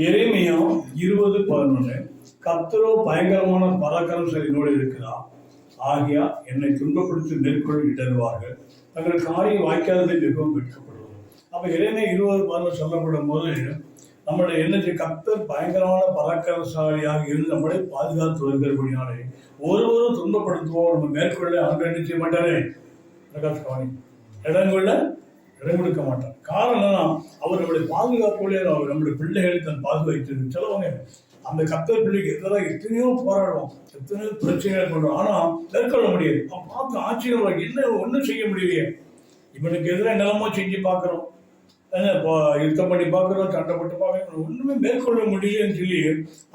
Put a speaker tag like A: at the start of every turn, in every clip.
A: எரேமியா 20:11 கர்த்தரோ பயங்கரமான பராக்கிரமசாலி என்னோடு இருக்கிறார். ஆகியா என்னை துன்பப்படுத்தி மேற்கொள் இடருவார்கள், தங்கள் காரியம் வாய்க்காததை மிகவும் வெட்கப்படுவார். அப்ப எரேமியா 20:11 சொல்லப்படும் போது நம்மளை என்ன கர்த்தர் பயங்கரமான பராக்கிரமசாலியாக இருந்து நம்மளை பாதுகாத்து வருகிறபடினாலே ஒருவரும் துன்பப்படுத்துவோம் நம்ம மேற்கொள்ள அன்று என்ன செய்ய மாட்டாரே பிரகாஷ்காணி இடங்கொள்ள இடம் கொடுக்க மாட்டார். காரணம் என்னன்னா அவர் நம்முடைய பாதுகாப்புகளே நம்முடைய பிள்ளைகளை தன் பாதுகாத்து சிலவங்க அந்த கர்த்தர் பிள்ளைக்கு எதிராக எத்தனையோ போராடுவோம், எத்தனையோ பிரச்சனைகள் பண்றோம், ஆனா மேற்கொள்ள முடியாது. அவன் பார்த்து ஆச்சரியம் என்ன ஒன்றும் செய்ய முடியலையே, இவனுக்கு எதிராக நிலமோ செஞ்சு பார்க்குறோம், யுத்தம் பண்ணி பார்க்குறோம், சண்டை போட்டு பார்க்குறோம், ஒன்றுமே மேற்கொள்ள முடியலன்னு சொல்லி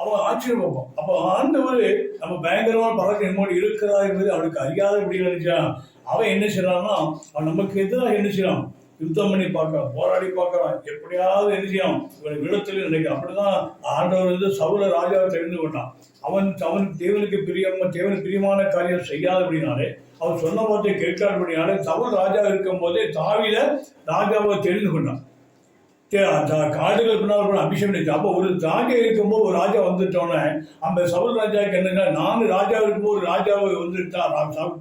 A: அவன் ஆச்சரியம் பார்ப்போம். அப்போ ஆண்டவர் நம்ம பயங்கரமான பழக்கம் என்னோடு இருக்கிறா என்பது அவனுக்கு அறியாத முடியல நினைச்சான். அவன் என்ன செய்யறான்னா அவன் நமக்கு எதிராக என்ன செய்யறான், யுத்தம் பண்ணி பார்க்கலாம், போராடி பார்க்கலாம், எப்படியாவது என்ன செய்யும் இவன் விடத்தில் நினைக்கிறான். அப்படிதான் ஆண்டவர் சவுல ராஜாவை தெரிந்து கொண்டான். அவன் தேவனுக்கு பிரியமான காரியம் செய்யாத அப்படின்னாலே, அவன் சொன்ன வார்த்தை கேட்காதபடினாலே சவுல் ராஜா இருக்கும் போதே தாவீத ராஜாவை தெரிந்து கொண்டான். காடுகள் பின்னால் அபிஷேகம். அப்போ ஒரு ராஜா இருக்கும்போது ஒரு ராஜா வந்துட்டோன்னே அந்த சவுல் ராஜாவுக்கு என்னன்னா, நான் ராஜா இருக்கும்போது ஒரு ராஜாவை வந்துட்டா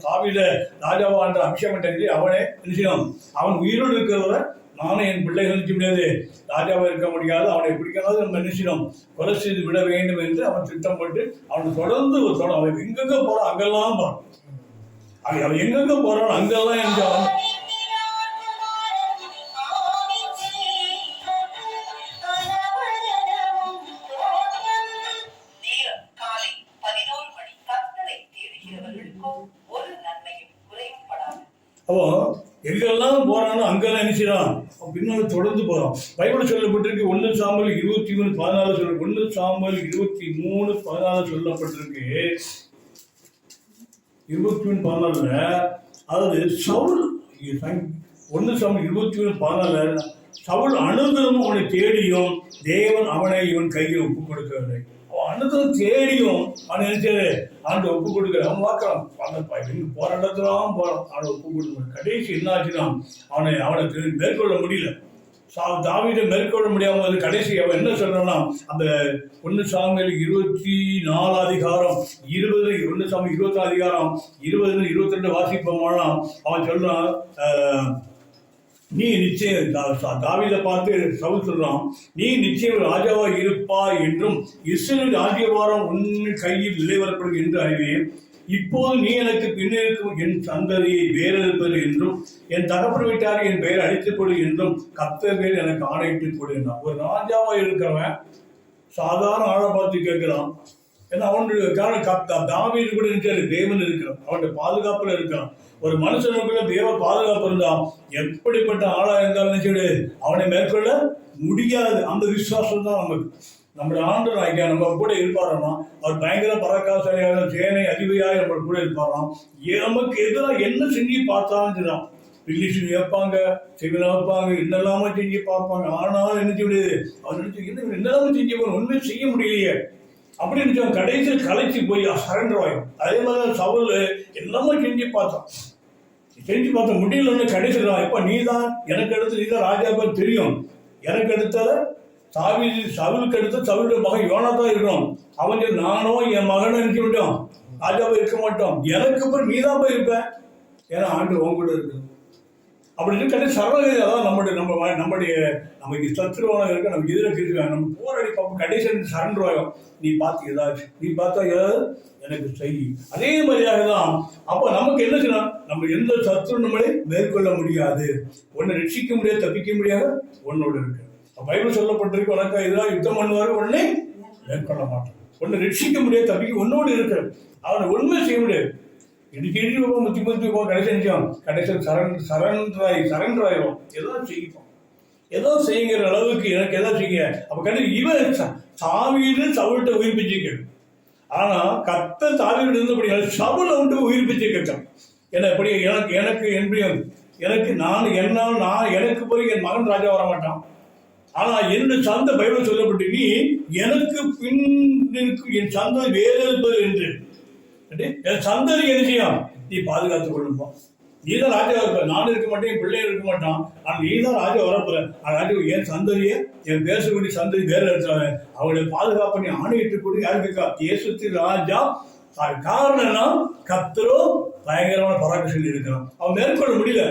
A: தாவீத ராஜாவான்ற அபிஷேகம் தெரிஞ்சு அவனே நிச்சயம் அவன் உயிரோடு இருக்கிறவரை நானும் என் பிள்ளைகள் நினைக்க முடியாது, ராஜாவாக இருக்க முடியாது, அவனை பிடிக்காது நம்ம நிச்சயம் கொலை செய்து விட வேண்டும் என்று அவன் திட்டம் போட்டு அவன் தொடர்ந்து அவன் எங்கெங்க போறான் அங்கெல்லாம் போறான். அவன் எங்கெங்க போறான் அங்கெல்லாம் எனக்கு அப்போ எங்கெல்லாம் போறானோ அங்கெல்லாம் நினைச்சான் பின்னால தொடர்ந்து போறான். பைபிள் சொல்லப்பட்டிருக்கு 1 சாமுவேல் 23:14 சொல்ல 1 சாமுவேல் 23:14 சொல்லப்பட்டிருக்கு. 23:14 அதாவது சவுல் 1 சாமுவேல் 23:14 சவுல் அனுதினமும் அவனை தேடியும் தேவன் அவனை இவன் கையில் ஒப்பு கொடுக்கவில்லை. அனுதினம் தேடியும் அவன் நினைச்சாரு ஆண்டு ஒப்பு கொடுக்குற அவன் பார்க்கலாம் போராட்டத்திலாம் போறான், அவனை ஒப்பு கொடுக்க கடைசி என்ன ஆச்சுன்னா அவனை மேற்கொள்ள முடியல. தாவீதை மேற்கொள்ள முடியாம கடைசி அவன் என்ன சொல்றான்னா, அந்த 1 சாமுவேல் 24 அதிகாரம் 20 1 சாமுவேல் 24 அதிகாரம் 20-22 வாசிப்போம்னா அவன் சொல்றான், நீ நிச்சயம் தாவீதை பார்த்து சவுல் சொல்றான், நீ நிச்சயம் ராஜாவா இருப்பா என்றும் இஸ்ரவேல் ராஜ்யபாரம் உன் கையில் நிலைவரப்படும் என்று அறிவேன். இப்போது நீ எனக்கு பின்னிருக்கும் என் சந்ததியை வேறெடுப்பது என்றும் என் தகப்பன் வீட்டாரை என் பெயர் அழித்துக் கொடு என்றும் கர்த்தர் பேர் எனக்கு ஆணையிட்டு கொடு. ஒரு ராஜாவா இருக்கிறவன் சாதாரண ஆளை பார்த்து கேட்கிறான். ஏன்னா அவனுடைய தாவீது கூட இருக்காரு, தேவன் இருக்கிறான், அவனுடைய பாதுகாப்புல இருக்கான். ஒரு மனுஷனுக்குள்ள தேவ பாதுகாப்பு இருந்தான் எப்படிப்பட்ட ஆளா இருந்தாலும் சரி அவனை மேற்கொள்ள முடியாது. அந்த விசுவாசம் தான் நமக்கு நம்முடைய ஆண்டவர் நம்ம கூட இருப்பாராம். அவர் பயங்கர பராக்கிரமசாலியாக சேனை அதிபதியாக நம்ம கூட இருப்பாராம். நமக்கு எதிராக என்ன செஞ்சு பார்த்தாலும் சரிதான், பில்லிஷன் வைப்பாங்க, செவில வைப்பாங்க, என்னெல்லாம செஞ்சு பார்ப்பாங்க. ஆனாலும் என்ன செய்ய முடியாது, அவர் நினைச்சு என்னெல்லாம செஞ்சு ஒண்ணுமே செய்ய முடியலையே அப்படின்னு கடைசியில் கலைச்சி போய் சரண்டர் ஆகும். அதே மாதிரி சவுல் எல்லாமே செஞ்சு பார்த்த முடியலன்னு கடைசியில் இப்ப நீதான் எனக்கு அடுத்து நீதான் ராஜாப்பா தெரியும், எனக்கு அடுத்த சவுலுக்கு அடுத்த சவுளுடைய மகன் யோனாதான் இருக்கணும். அவன் நானோ என் மகனை நினைக்க மாட்டோம், ராஜாவை இருக்க மாட்டோம், எனக்கு அப்புறம் நீதான் போய் இருப்பேன், ஏன்னா ஆண்டு உன் கூட இருக்கு அப்படின்னு கடைசி சர்வகதி. அதான் நம்முடைய நமக்கு சத்துருவான இருக்க நம்ம எதிராக கேட்டுருக்காங்க, நம்ம போராடி பார்ப்போம், கடைசி சரண்டர் ஆகும். நீ பார்த்து ஏதாச்சும் நீ பார்த்தா ஏதாவது எனக்கு செய். அதே மாதிரியாக தான் அப்போ நமக்கு என்ன செய்யணும், நம்ம எந்த சத்துரு நம்மளை மேற்கொள்ள முடியாது, ஒன்னை ரட்சிக்க முடியாது, தப்பிக்க முடியாது, ஒன்னோடு இருக்கு. பைபிள் சொல்லப்பட்டிருக்கு, உனக்கு எதிராக யுத்தம் பண்ணுவாரு, உடனே மேற்கொள்ள மாட்டான், ஒன்னு ரட்சிக்க முடியாது, தப்பிக்க ஒன்னோடு இருக்கு, அவனை ஒண்ணுமே செய்ய முடியாது. இடிச்சு முத்தி கடைசியில் சரண்டர் ஆயிரும். எதாவது செய்வோம், ஏதோ செய்யுங்கிற அளவுக்கு எனக்கு எதாவது செய்யுங்க. அப்ப கடைசி இவன் தாவீது சவுல்கிட்ட உயிர் பிச்சை கேட்கும். ஆனா கர்த்தர் தாவீது இருந்தபடி சவுல வந்து உயிர் பிச்சை கேட்கான். ஏன்னா எப்படி எனக்கு எனக்கு போய் என் மகன் ராஜா வர மாட்டான். ஆனா என்ன சந்த பைபிள் சொல்லப்பட்டு நீ எனக்கு பின் என் சந்ததி வேறு இருப்பது என்று என் சந்ததி என்ன செய்யும், நீ பாதுகாத்துக் கொள்ளுப்போம். நீ தான் ராஜா இருப்ப, நான் இருக்க மாட்டேன், என் பிள்ளைய இருக்க மாட்டான், ஆனால் நீ தான் ராஜா வரப்போற. ராஜா என் சந்ததியை, என் பேசக்கூடிய சந்ததி வேற இருக்கிறாங்க, அவங்களை பாதுகாப்பு நீ ஆணையிட்டு கூட யாருக்கா இயேசு ராஜா. காரணம்னா கர்த்தரோ பயங்கரமான பராக்கிரமம் இருக்கிறான். அவன் மேற்கொள்ள முடியல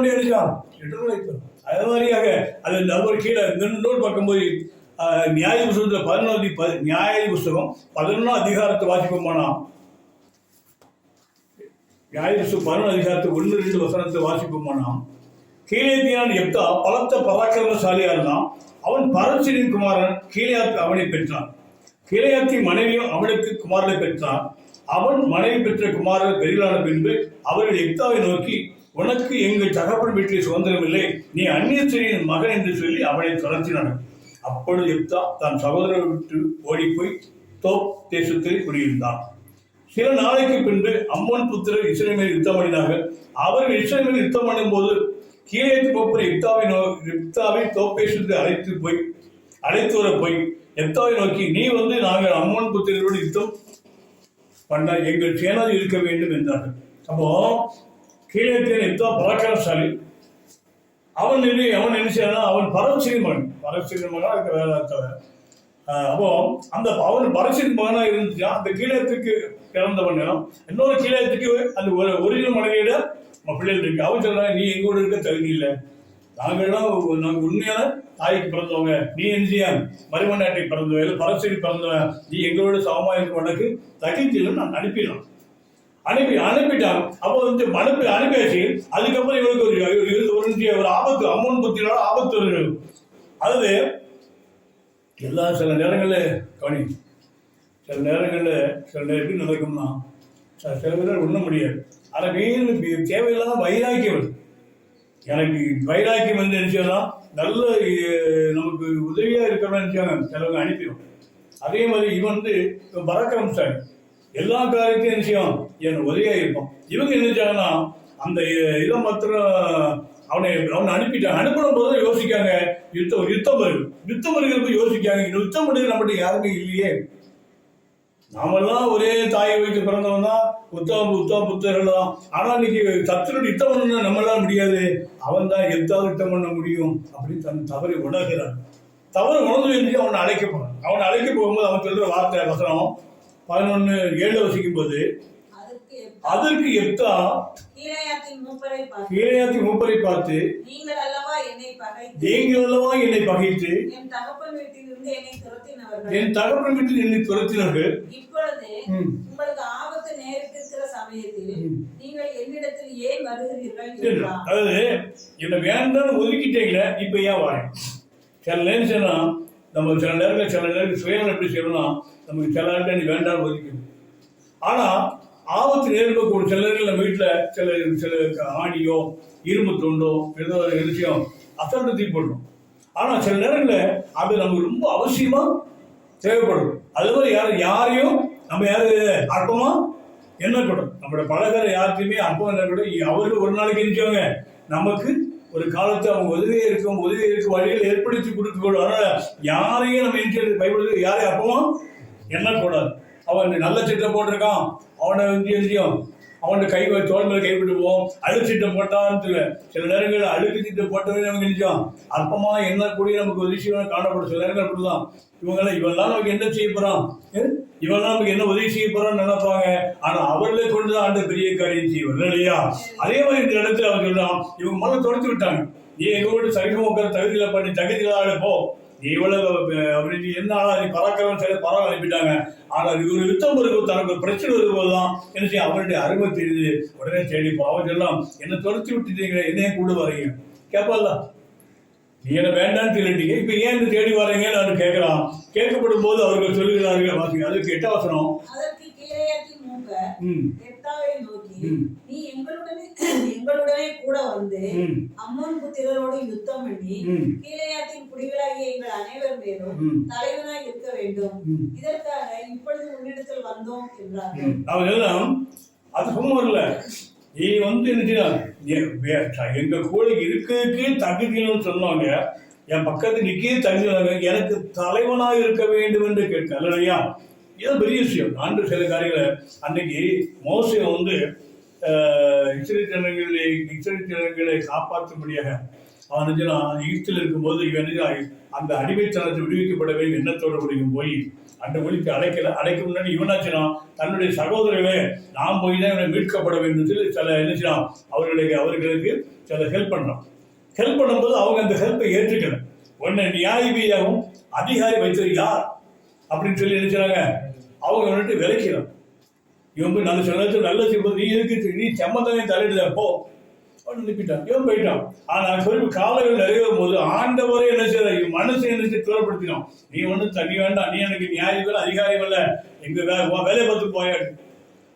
A: முடியாது. அதே மாதிரியாக அது நபர் கீழே நூல் பார்க்கும்போது நியாய புஸ்தகத்தில் நியாய புஸ்தகம் 11ஆம் அதிகாரத்தை வாசிப்போமானா, நியாய புஸ்தகம் 11 அதிகாரத்தை 1-2 வசனத்தை வாசிப்போமானா, கீலேத்தியான் எப்தா பலத்த பராக்கிரமசாலியா இருந்தான். அவன் பரசினின் குமாரன் கீலேயாத் அவனை பெற்றான். கீலேயாத்தின் மனைவியும் அவனுக்கு குமாரனை பெற்றான். அவன் மனைவி பெற்ற குமாரர் பெரிதான பின்பு அவர்கள் எப்தாவை நோக்கி, உனக்கு எங்கள் தகப்பன் வீட்டில் சுதந்திரம் இல்லை, நீ அந்நிய ஸ்திரீயின் மகன் என்று சொல்லி அவனை துரத்தினான். அப்பொழுது எப்தா தன் சகோதரரை விட்டு ஓடிப்போய் தோப் தேசத்தில் குடியிருந்தான். சில நாளைக்கு பின்பு அம்மோன் புத்திரர் இஸ்ரவேல் மேல் யுத்தம் பண்ணினார்கள். அவர்கள் இஸ்ரவேல் மேல் யுத்தம் பண்ணும் போது கீலேயாத் கோப்பர் எப்தாவை தோப்பேசுக்கு அழைத்து வர போய் எப்தாவை நோக்கி, நீ வந்து நாங்கள் அம்மோன் புத்திரரோடு யுத்தம் பண்ண எங்கள் சேனாதி இருக்க வேண்டும் என்றார்கள். அப்போ கீலேத்தியன் எப்தா பராக்கிரமசாலி. அவன் என்ன செய்யறான், அவன் பரசின் மகனா இருக்க வேலை தவிர. அப்போ அந்த அவன் பரசின் மகனா இருந்துச்சா, அந்த கீலேத்துக்கு பிறந்தவன் இன்னொரு கீலேத்துக்கு அந்த ஒரிஜினல் மனைவியோட பிள்ளைகள் இருக்கு. அவன் சொல்றாங்க, நீ எங்கூட இருக்க தகுதி இல்லை, நாங்கள் உண்மையான தாய்க்கு பிறந்தவங்க, நீ என்ன மருமநாட்டை பிறந்தவங்க, பரசரி பிறந்தவன், நீ எங்களோட சமமா இருக்க உனக்கு தகுதி நான் அனுப்பிட்டான். அப்போ வந்து அனுப்பியாச்சு. அதுக்கப்புறம் இவனுக்கு ஒரு ஆபத்து, அம்மன் புத்தியோட ஆபத்து வருகிறது. அது சில நேரங்களில் சில நேரங்களில் எப்படி நடக்கும்னா, சில பேர் உண்ண முடியாது. ஆனால் வீண் தேவையில்லாத வைராக்கியம், எனக்கு வைராக்கியம் வந்து நினைச்சோன்னா நல்ல நமக்கு உதவியாக இருக்கிறவங்க நினைச்சாங்க, சிலவங்க அனுப்பிடும். அதே மாதிரி இவன் வந்து பராக்கிரமசாலி, எல்லா காரியத்தையும் நிச்சயம் எனக்கு உதவியாக இருப்பான். இவங்க நினைச்சாங்கன்னா அந்த இதை மாத்திரம் அவனை அனுப்பிட்டாங்க. அனுப்பின போது யோசிக்காங்க, யுத்தம் வருகிறப்ப யோசிக்காங்க, யுத்தம் பண்ணுறது நம்மகிட்ட யாருமே இல்லையே, நாமெல்லாம் ஒரே தாயை வைத்து பிறந்தவன் தான், உத்தம புத்தர்கள் தான். ஆனால் இன்னைக்கு சத்துருடைய யுத்தம் பண்ண நம்மளால முடியாது, அவன் தான் எதாவது யுத்தம் பண்ண முடியும் அப்படின்னு தன் தவறை உணர்கிறான். தவறு உணர்ந்து என்று அவனை அழைக்க போகும்போது அவன் சொல்ற வார்த்தை வசனம் 11:7 வசிக்கும் போது, அதற்கு எப்தா கீலேயாத்தின் மூப்பரை பார்த்து, நீங்கள் அல்லவா என்னை பகைத்து என் தகப்பன் வீட்டில் என்னை துரத்தினார்கள்,
B: இப்பொழுது உங்களுக்கு ஆபத்து நேரிட்டிருக்கிற சமயத்தில் நீங்கள் என்னிடத்தில் ஏன் வருகிறீர்கள்?
A: அதாவது என்ன வேண்டாம்னு ஒதுக்கிட்டீங்களே, இப்ப ஏன் வரேன்? சில நேரம் நம்ம சில நேரங்கள் சுயம் எப்படி செய்யணும், நமக்கு சில நேரத்தில் நீ வேண்டாம்னு ஒதுக்கணும். ஆனா ஆபத்து நேர்க்கக்கூடிய சில நேரங்கள் நம்ம வீட்டில் சில ஆணியோ இரும்பு தோண்டோ ஏதோ ஒரு விஷயம் அசால்ட்டு தூக்கி போடணும். ஆனால் சில நேரங்களில் அது நமக்கு ரொம்ப அவசியமா தேவைப்படும். அது மாதிரி யாரையும் நம்ம அற்பமா எண்ணக்கூடும். நம்மளோட பழகிற யார்த்தையுமே அற்பம் எண்ணக்கூடும். அவர்கள் ஒரு நாளைக்கு இருந்துச்சவங்க நமக்கு ஒரு காலத்தை அவங்க உதவியே இருக்க வழிகள் ஏற்படுத்தி கொடுக்கக்கூடும். அதனால யாரையும் நம்ம பயன்படுத்த யாரையும் அற்பமா எண்ணக்கூடாது. அவன் நல்ல சீட்டை போட்டிருக்கான், அவனை அவன் தோல் மேல கைவிட்டு போவோம், அழுக்கு சீட்டை போட்டான்னு சில நேரங்களில் அழுக்கு சீட்டை போட்டவங்க நமக்கு நினைச்சோம் அற்பமா எண்ணக்கூடிய நமக்கு ஒரு விஷயம் காணப்படும். சில நேரங்கள் அப்படிதான் இவெல்லாம் நமக்கு என்ன செய்ய போறான், இவெல்லாம் நமக்கு என்ன உதவி செய்ய போறான்னு நினைப்பாங்க. ஆனா அவர்களே கொண்டுதான் ஆண்டு பெரிய காரியம் செய்வாங்க இல்லையா? அதே மாதிரி இந்த இடத்துல அவன் சொல்றான், இவங்க முதல்ல தொடர்த்து விட்டாங்க, நீ எங்களோட சரிசம உட்கார தகுதியில பண்ணி தகுதியில போ, நீ இவ்வளவு அப்படின்னு என்ன ஆளா, நீ பராக்கிரமம் செய்ய பரவ அனுப்பிட்டாங்க. ஆனால் இவர் யுத்தம் வரும்போது தனக்கு ஒரு பிரச்சனை வரும்போதுதான் என்ன செய்ய அவருடைய அருமை தெரியுது. உடனே தேடி பாவம் சொல்லலாம், என்ன துரத்தி விட்டுட்டீங்க, என்னையே கூட வரீங்க கேட்பால, நீ என்ன வேண்டான்னு சொல்லிட்டீங்க, இப்ப ஏன் தேடி வரீங்கன்னு நான் கேட்கலாம். கேட்கப்படும் போது அவர்கள் சொல்லுகிறார்கள், வாசிங்க அதுக்கு 8 வசனம்.
B: நீ எங்களுடனே கூட வந்து அம்மோன் புத்திரரோடு யுத்தம் பண்ணி கீலேயாத்தின் குடிகளாகிய எங்கள் அனைவர் மேலும் தலைவனாய் இருக்க வேண்டும், இதற்காக இப்பொழுது உன்னிடத்தில் வந்தோம் என்றார்கள்.
A: அவன் அது சும்மா இல்ல, நீ வந்து எங்க கூட இருக்கிறதுக்கு தகுதின்னு சொன்னாங்க, என் பக்கத்து நிக்க தகுதி, எனக்கு தலைவனாக இருக்க வேண்டும் என்று கேட்க இல்லையா? இது பெரிய விஷயம். ஆண்டு சில காரியங்களை அன்னைக்கு மோசே வந்து இஸ்ரவேல் ஜனங்களை காப்பாற்றும்படியாக அவன் எகிப்தில் இருக்கும்போது இவன் அந்த அடிமைத்தனத்தை விடுவிக்கப்பட வேண்டும் எண்ணத்தோடு முடியும் போய் அந்த ஒளிக்கு அடைக்க முன்னாடி இவனாச்சுனா தன்னுடைய சகோதரர்களே நாம் போய் தான் இவனை மீட்கப்பட வேண்டும் சொல்லி சில என்னச்சுனா அவர்களுக்கு சில ஹெல்ப் பண்ணும்போது அவங்க அந்த ஹெல்ப்பை ஏற்றுக்கல. உன்னை நியாயவியாகவும் அதிகாரி வைத்தது யார் அப்படின்னு சொல்லி நினைச்சாங்க. அவங்க வந்துட்டு விலைக்கலாம். இவன் போய் நல்ல சொன்னது நல்ல செய்யும்போது நீ இருக்கு நீ சம்மந்தமே தலையிடுத போ அனுப்பிட்டான். இவன் போயிட்டான். ஆனா சொல்லி காலையில் நிறைவேறும் போது ஆண்டவரே என்ன செய்ய மனசை என்ன செய்ய தூரப்படுத்தினோம். நீ ஒன்றும் தண்ணி வேண்டாம், நீ எனக்கு நியாயம் அதிகாரம் இல்லை, எங்க வேலையை பார்த்து போயாடு.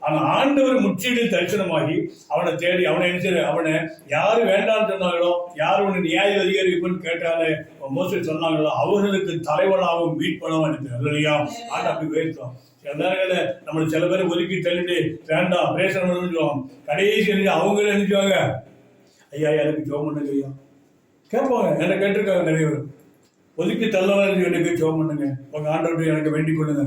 A: ஆனா ஆண்டவர் முற்றிடு தரிசனமாகி அவனை தேடி அவனை என்ன அவனை யாரு வேண்டாம்னு சொன்னாங்களோ, யாரு உன்னை நியாய அதிகாரிப்புன்னு கேட்டாலே மோசடி சொன்னாங்களோ அவர்களுக்கு தலைவனாகவும் மீட்பனவும் எனக்கு இல்லையா ஆண்டு அப்படி உயர்த்தோம். சில நேரங்களில் நம்மளை சில பேர் ஒதுக்கி தள்ளிட்டு வேண்டாம் பிரேசனம் சொல்லுவோம். கடைசி அவங்களே நினைச்சுவாங்க, ஐயா எனக்கு ஜோம் பண்ணுங்க ஐயா கேட்பாங்க. என்ன கேட்டிருக்காங்க நிறைய பேர், ஒதுக்கி தள்ளவன் எனக்கு ஜோம் பண்ணுங்க, உங்க ஆண்டவர்கிட்ட எனக்கு வேண்டிக் கொள்ளுங்க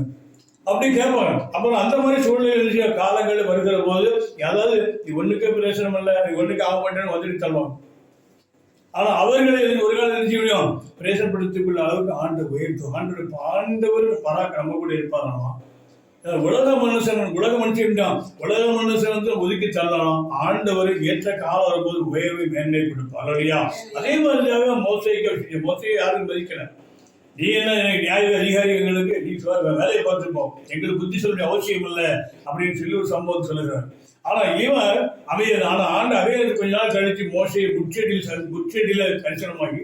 A: அப்படி கேட்பாங்க. அப்புறம் அந்த மாதிரி சூழ்நிலை காலங்கள் வருகிற போது ஏதாவது நீ ஒண்ணுக்கே பிரயோசனம் இல்லை, நீ ஒண்ணுக்கு ஆக மாட்டேன்னு வந்துட்டு தள்ளுவாங்க. ஆனா அவர்களை ஒரு காலம் நினைச்சு முடியும் பிரேசனப்படுத்திக்குள்ள அளவுக்கு ஆண்டு உயர்த்தும். ஆண்டவர் பராக்கிரம கூட இருப்பாராமா. உலக மனுஷன் உலக மனுஷன் வந்து ஒதுக்கி தள்ளலாம். ஆண்டவர் ஏற்ற காலம் வரும்போது உயர்வை மேன்மை கொடுப்பார் இல்லையா. அதே மாதிரியாக மோசையை யாரும் மதிக்கல. நீ என்ன நியாய அதிகாரிகளுக்கு நீ வேலையை பார்த்துப்போம், எங்களுக்கு புத்தி சொல்ல அவசியம் இல்லை அப்படின்னு சொல்லி ஒரு சம்பவம் சொல்லுகிறார். ஆனா இவன் அமையது. ஆனா ஆண்டு அமையது கொஞ்ச நாள் கழிச்சு மோசையை முச்செடியில கரிசனமாகி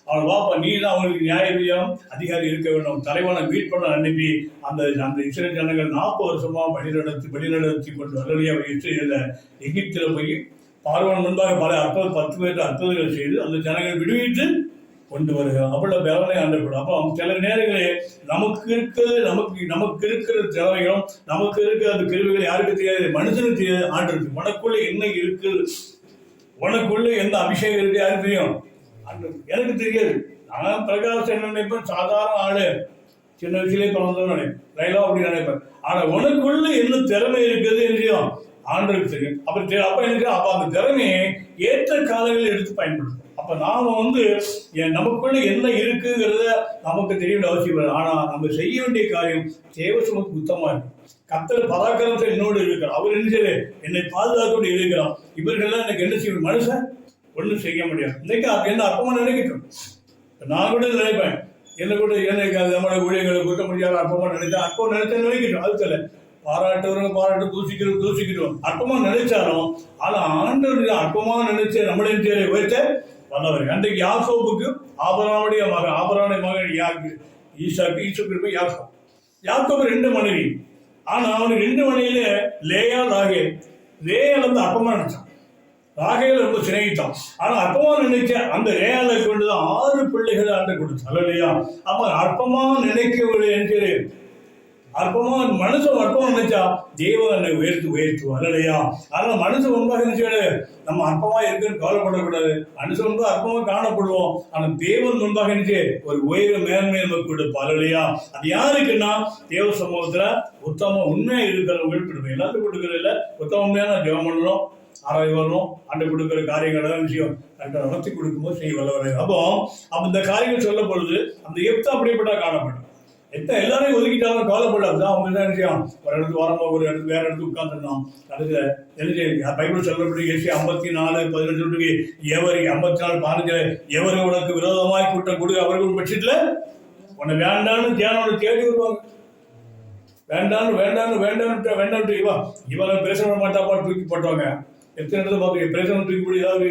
A: அவன் வாப்பா நீ தான் அவங்களுக்கு நியாயம் அதிகாரி இருக்க வேண்டும், தலைவனை மீட் பண்ண அனுப்பி அந்த இஸ்ரவேல் ஜனங்கள் 40 வருஷமா வழிநடத்தி கொண்டு வரலையா இஸ்ரவேல எகிப்தில் போய் பார்வன் முன்பாக பல 10 பேர் அற்புதங்கள் செய்து அந்த ஜனங்கள் விடுவித்து கொண்டு வருகிறார். அவ்வளவு பலனை ஆண்டப்படும். அப்போ சில நேரங்களே நமக்கு இருக்கிற திறமைகளும் நமக்கு இருக்கிற அந்த கிருவிகள் யாருக்கு தெரியாது, மனுஷனுக்கு தெரியாது. ஆண்டு உனக்குள்ள என்ன இருக்கு, உனக்குள்ள எந்த அபிஷேகம் இருக்கு யாருக்கு தெரியும், எனக்கு தெரியாது. நான் பிரகாஷ் என்ன நினைப்பேன், சாதாரண ஆளு, சின்ன வயசுலேயே பிறந்தோம் நினைப்பேன், லைலா அப்படி நினைப்பேன். ஆனா உனக்குள்ள என்ன திறமை இருக்குது தெரியும், ஆண்டருக்கு தெரியும். அப்ப என்ன அப்ப அந்த திறமையை ஏற்ற காலங்களில் எடுத்து பயன்படுத்தும். அப்ப நாம நமக்குள்ள என்ன இருக்குங்கிறத நமக்கு தெரிய வேண்டிய அவசியம் இல்லை. ஆனா நம்ம செய்ய வேண்டிய காரியம் தேவசமக்கு புத்தமா இருக்கு. கர்த்தர் பராக்கிரமத்தை என்னோடு இருக்கிறார், அவர் என்ன செய்ய என்னை பாதுகாத்தோடு இருக்கிறார். இவர்கள்லாம் எனக்கு என்ன செய்யணும், மனுஷன் ஒன்றும் செய்ய முடியாது. இன்னைக்கு என்ன அர்ப்பமா நினைக்கட்டும். நான் கூட நினைப்பேன், என்ன கூட எனக்கு நம்மளோட ஊழியர்களை கொடுக்க முடியாத அர்ப்பமா நினைச்சா அர்ப்பம் நினைக்கட்டும். அதுல பாராட்டு தூசிக்கிறோம் அர்ப்பமா நினைச்சாலும் ஆனா ஆண்டவருடைய அர்ப்பமா நினைச்ச நம்மளே உயர்த்த வந்தவர். அன்றைக்கு யாக்கோபுக்கு ஆபிரகாமுடைய மகன் ஈசாக்கு யாக்கோபு 2 மனைவி. ஆனா அவனுக்கு 2 மனைவியில லேயா லேயால் அர்ப்பமா நினைச்சான், ராகேல் ரொம்ப சிநேகித்தான். ஆனா அர்ப்பமா நினைச்ச அந்த ரேயாலை கொண்டுதான் 6 பிள்ளைகளை ஆண்டு கொடுத்தான் இல்லையா. அப்ப அர்ப்பமா நினைக்க அற்பமா மனுஷன் அற்பமா நினைச்சா தேவன் என்னை உயர்த்துவார் இல்லையா. அதனால மனுஷன் முன்பாக நினைச்சு நம்ம அற்பமா இருக்குன்னு கவலைப்படக்கூடாது. மனுஷன் முன்பாக அற்பமா காணப்படுவோம். ஆனா தேவன் முன்பாக நினைச்சு ஒரு உயர மேன்மை நமக்கு கொடுப்பார் இல்லையா. அது யாருக்குன்னா தேவ சமூகத்துல உத்தம உண்மையா இருக்கிறவங்களுக்கு கொடுப்போம். எல்லாத்துக்கும் கொடுக்கறது இல்லை, உத்தமையான ஜெபம் பண்ணணும், ஆராய் வரணும், ஆண்டு கொடுக்குற காரியங்கள் விஷயம் கரெக்டாக நடத்தி கொடுக்கும்போது செய்ய வல்லவரை. அப்போ இந்த காரியங்கள் சொல்ல பொழுது அந்த எப்தா அப்படிப்பட்ட காணப்படும். எல்லாரையும் ஒதுக்கிட்டாலும் கவலைப்படாது. அவங்க தான் விஷயம் ஒரு இடத்துக்கு வரம்போது ஒரு இடத்துக்கு வேற இடத்துக்கு உட்காந்துருந்தோம். கடைசியில் தெரிஞ்சு பைபிள் சொல்லப்படி ஏசி 54:18 எவரி 54:15 எவரு உனக்கு விரோதமாய் கூட்டம் கொடுக்க அவர்கள் பட்சத்துல உன்னை வேண்டான்னு தியானோட தேடி வருவாங்க. வேண்டான்னு இவனை பேச மாட்டாப்பா தூக்கி போட்டுவாங்க. எத்தனை இடத்துல பார்த்து பிரேசனம் தூக்கி போட்டு ஏதாவது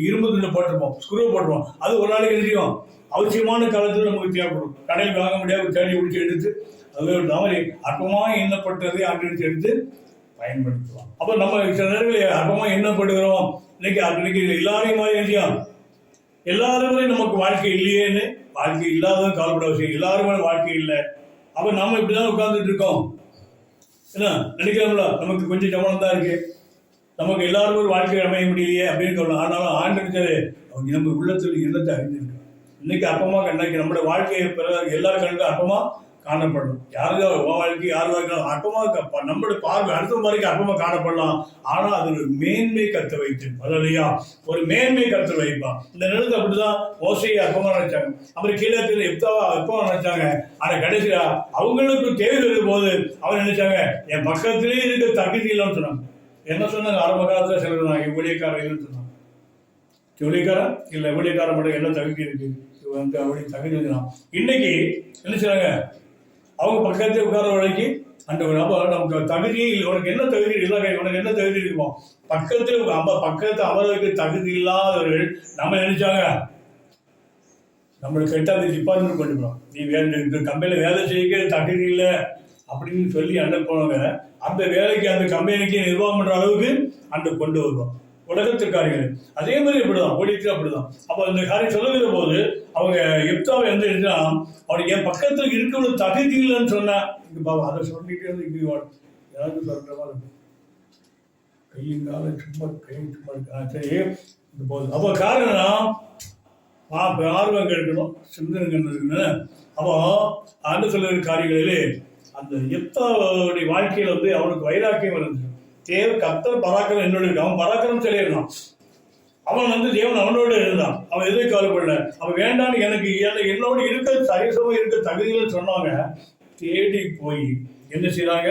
A: இரும்பு துண்டை போட்டிருப்போம், ஸ்க்ரூ போட்டுருப்போம். அது ஒரு நாளைக்கு எழுதியும் அவசியமான காலத்தில் நமக்கு தேவைப்படும். கடையில் வாங்க முடியாது, தேடி பிடிச்சி எடுத்து அது ஒரு தவறி அற்பமாக எண்ணப்பட்டதை ஆண்டு எடுத்து பயன்படுத்துவோம். அப்போ நம்ம சில நேரங்களில் அற்பமாக எண்ணப்படுகிறோம். இன்னைக்கு எல்லாரையும் மாதிரி எழுதியும் எல்லாருமே நமக்கு வாழ்க்கை இல்லையேன்னு, வாழ்க்கை இல்லாததும் கவலைப்பட அவசியம். எல்லாருமே வாழ்க்கை இல்லை. அப்போ நம்ம இப்படிதான் உட்கார்ந்துட்டு இருக்கோம். என்ன நினைக்கிறோம்ல, நமக்கு கொஞ்சம் கவனம் தான் இருக்கு, நமக்கு எல்லாரும் ஒரு வாழ்க்கை அமைய முடியலையே அப்படின்னு சொல்லலாம். ஆனாலும் ஆண்டு அவங்க நம்ம உள்ளத்தில் எண்ணத்தை அறிஞ்சிருக்கோம். இன்னைக்கு அப்பமா இன்னைக்கு நம்மளோட வாழ்க்கையை எல்லாரும் கண்டு அப்பமா காணப்படும். யாருக்கு வாழ்க்கை யார் அற்பமாக நம்மளுடைய பார்வை அடுத்த வரைக்கும் அற்பமாக காணப்படலாம். ஆனால் அது ஒரு மேன்மை கருத்து வைத்து இல்லையா, ஒரு மேன்மை கருத்து வைப்பான். இந்த நிலத்தை அப்படிதான் ஓசையை அற்பமாக நினைச்சாங்க, அப்புறம் கீழே எப்தாவா அற்பமாக நினைச்சாங்க. ஆனால் கடைசியா அவங்களுக்கு தேவை இருக்கும் போது அவங்க நினைச்சாங்க என் பக்கத்திலேயே இருக்க தகுதி இல்லைன்னு சொன்னாங்க. என்ன சொன்னாங்க? ஆரம்ப காலத்துல சிலர் ஊழியக்காரன் இல்லைன்னு சொன்னாங்க. ஊழியக்காரன் இல்லை, ஊழியக்காரன் மட்டும் என்ன தகுதி இருக்கு வந்து அப்படி தகுதி வந்துடும். இன்னைக்கு என்ன செய்றாங்க? அவங்க பக்கத்தை உட்கார வரைக்கு அந்த நமக்கு தகுதியே இல்லை. உனக்கு என்ன தகுதி இல்லை, உனக்கு என்ன தகுதி இருக்குமோ பக்கத்தில் பக்கத்தை அமர்வுக்கு தகுதி இல்லாதவர்கள் நம்ம நினைச்சாங்க நம்மளுக்கு எட்டாவது டிபார்ட்மெண்ட் கொண்டு போகிறோம், நீ இந்த கம்பெனியில் வேலை செய்ய தகுதி இல்லை அப்படின்னு சொல்லி அனுப்புவாங்க. அந்த வேலைக்கு அந்த கம்பெனிக்கு நிர்வாகம் பண்ற அளவுக்கு அந்த கொண்டு வருவோம் உலகத்து காரியங்கள். அதே மாதிரி அப்படிதான் ஓடிட்டு அப்படிதான். அப்போ இந்த காரியம் சொல்லுகிற போது அவங்க எப்தாவை வந்து இருந்தா அவனுக்கு என் பக்கத்துல இருக்கவங்க தகுதி இல்லைன்னு சொன்னா இங்க பாவா அதை சொல்லிட்டே வந்து இங்கே யாருக்கு சொல்ற மாதிரி கையும் காலம் சும்மா இருக்கா. சரி இது போகுது. அப்போ காரணம் ஆர்வம் இருக்கணும், சிந்தனை இருக்கணும். அப்போ அந்த சொல்லுகிற காரியங்களிலே அந்த எப்தாவுடைய வாழ்க்கையில வந்து அவனுக்கு வைராக்கியம் இருந்துச்சு. கர்த்தர் பராக்கிரம் என்னோட இருக்கு. அவன் பராக்கிரம் சொல்லியிருந்தான். அவன் வந்து தேவன் அவனோடு இருந்தான். அவன் எதை கவலைப்படல. அவன் வேண்டான்னு எனக்கு என்னோட இருக்க சரிசமா இருக்க தகுதிகள் சொன்னாங்க. தேடி போய் என்ன செய்யறாங்க?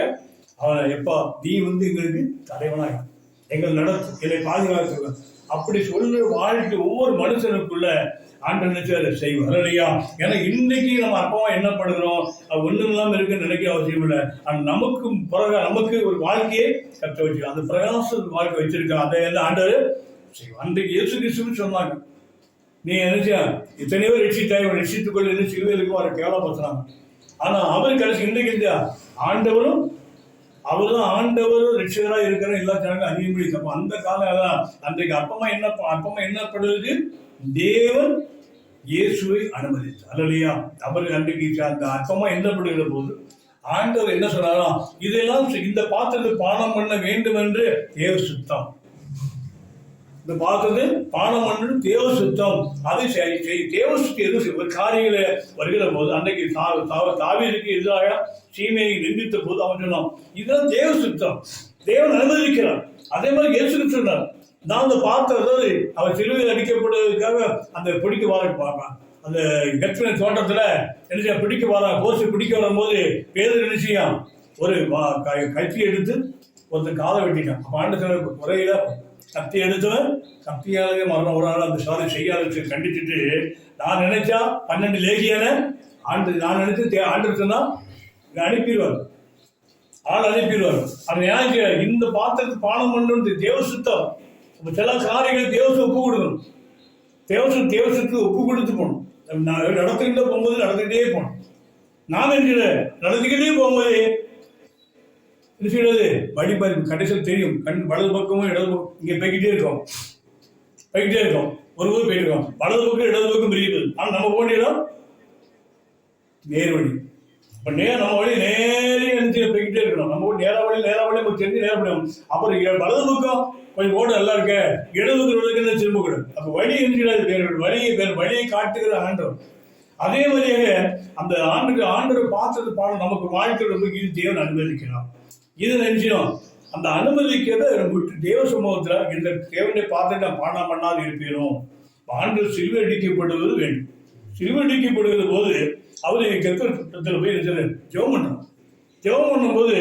A: அவனை எப்பா நீ வந்து எங்களுக்கு தலைவனாக எங்கள் நடத்து, என்னை பாதுகாத்து அப்படி சொல்ற வாழ்க்கை ஒவ்வொரு மனுஷனுக்குள்ள ஆண்டு நினைச்சு செய்வோம் இல்லையா. ஏன்னா இன்னைக்கு நம்ம அப்பமா என்ன படுகிறோம், ஒண்ணும் இல்லாம இருக்குன்னு நினைக்கிற அவசியம் இல்லை. நமக்கு நமக்கு ஒரு வாழ்க்கையை கற்று வச்சு அந்த பிரகாச வாழ்க்கை வச்சிருக்கோம். அதை என்ன ஆண்டவர் செய்வோம். அன்றைக்கு இயேசு கிறிஸ்துன்னு சொன்னாங்க, நீ நினைச்சா இத்தனையோ ரட்சித்தாய் ரட்சித்துக்கொள்ள இருந்து சிலுவையிலுக்கும் அவரை கேவலப்படுத்துறாங்க. ஆனா அவர் கடைசி இன்றைக்கு இந்த ஆண்டவரும் அவர்தான் ஆண்டவரும் ரட்சகராக இருக்கிற எல்லா ஜனங்களும் அறியும்படி. அந்த காலம் அன்றைக்கு அப்பமா என்னப்படுவது தேவன் இயேசுவை அனுமதித்தார் இல்லையா. அவர் அன்றைக்கு அந்த அற்பமா எண்ணப்படுகிற போது ஆண்டவர் என்ன சொன்னாராம்? இதெல்லாம் இந்த பாத்திரத்தை பானம் பண்ண வேண்டும் என்று தேவ சுத்தம், இந்த பாத்திரத்தை பானம் பண்ணணும் தேவ சுத்தம். அதை தேவ சுத்தி எதுவும் காரியங்களை வருகிற போது அன்றைக்கு தாவீதுக்கு எதிராக சீமையை நிந்தித்த போது அவன் சொன்னான் இதுதான் தேவ சுத்தம், தேவன் அனுமதிக்கிறார். அதே மாதிரி இயேசு சொன்னார், நான் அந்த பாத்திரத்தை அவர் சிலுவையில் அடிக்கப்படுவதற்காக அந்த பிடிக்க வார பார்ப்பான். அந்த கட்சின தோட்டத்துல என்ன பிடிக்க வாரா கோசு பிடிக்க வரும்போது பேதர் என்ன செய்யான்? ஒரு கத்தி எடுத்து ஒருத்தர் காலை வெட்டிட்டான். அப்ப ஆண்டு குறையில கத்தி எடுத்தவன் கத்தியாலே மரணம் ஒரு ஆள் அந்த சாலை செய்யாத கண்டிச்சுட்டு நான் நினைச்சா 12 லேகியான ஆண்டு நான் நினைச்சு ஆண்டு சொன்னா அனுப்பிடுவார், ஆள் அனுப்பிடுவார். அவன் ஏன் இந்த பாத்திரத்தை பானம் பண்ணு தேவ சுத்தம். சில காரியங்கள் தேவசு ஒப்பு கொடுக்கணும், தேவசுக்கு ஒப்பு கொடுத்து போகணும். நடந்துகிட்டே போகும்போது நடந்துகிட்டே போகணும். நான் என்கிற நடந்துகிட்டே போகும்போது என்ன செய்யறது? வழிபாடு கடைசியில் தெரியும். வலது பக்கமும் இடது பக்கம் இங்கே போய்கிட்டே இருக்கோம் ஒரு ஊர் போயிட்டு இருக்கோம். வலது பக்கம் இடது பக்கம் பிரியுது. ஆனால் நம்ம போன இடம் நேர் வழி. இப்போ நம்ம வழி நேரே போய்கிட்டே இருக்கணும். நம்ம நேரா வழி நமக்கு தெரிஞ்சு நேரப்படும். அப்புறம் வலது பக்கம் கொஞ்சம் ஓட நல்லா இருக்க, இடது பக்கம் திரும்பக்கூடாது. அப்போ வழி என்கிறார் வழியை காட்டுகிற ஆண்டவர். அதே மாதிரியாக அந்த ஆண்டோட பாத்திரத்தை பாடம் நமக்கு வாழ்க்கை இது தேவன் அனுமதிக்கிறான். இது நினைச்சோம் அந்த அனுமதிக்கிறத தேவ சமூகத்துல இந்த தேவனுடைய பாத்திரத்தை பாடம் பண்ணாது இருப்பீரும். ஆண்டு சிலுவை அடிக்கப்படுவது வேண்டும். சிலுவை அடிக்கப்படுகிற போது அவரு கர்த்தர் போய் ஜெபம் பண்ணணும். ஜெபம் பண்ணும்போது